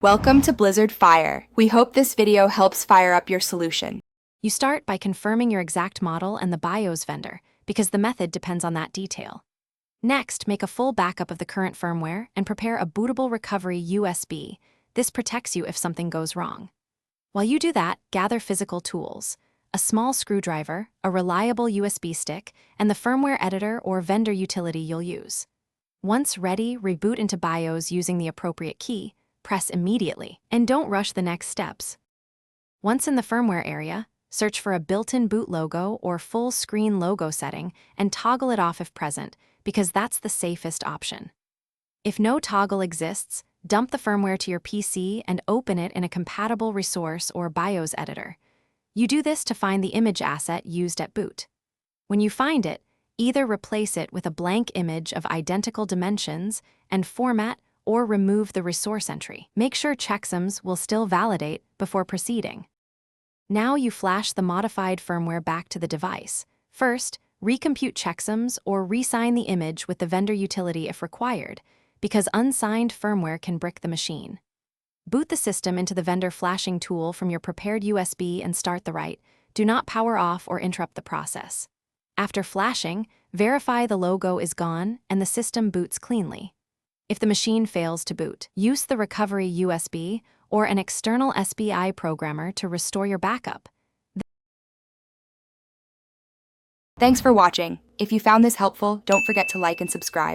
Welcome to Blizzard Fire. We hope this video helps fire up your solution. You start by confirming your exact model and the BIOS vendor, because the method depends on that detail. Next, make a full backup of the current firmware and prepare a bootable recovery USB. This protects you if something goes wrong. While you do that, gather physical tools: a small screwdriver, a reliable USB stick, and the firmware editor or vendor utility you'll use. Once ready, reboot into BIOS using the appropriate key, press immediately, and don't rush the next steps. Once in the firmware area, search for a built-in boot logo or full screen logo setting and toggle it off if present, because that's the safest option. If no toggle exists, dump the firmware to your PC and open it in a compatible resource or BIOS editor. You do this to find the image asset used at boot. When you find it, either replace it with a blank image of identical dimensions and format, or remove the resource entry. Make sure checksums will still validate before proceeding. Now you flash the modified firmware back to the device. First, recompute checksums or re-sign the image with the vendor utility if required, because unsigned firmware can brick the machine. Boot the system into the vendor flashing tool from your prepared USB and start the write. Do not power off or interrupt the process. After flashing, verify the logo is gone and the system boots cleanly. If the machine fails to boot, use the recovery USB or an external SBI programmer to restore your backup. Thanks for watching. If you found this helpful, don't forget to like and subscribe.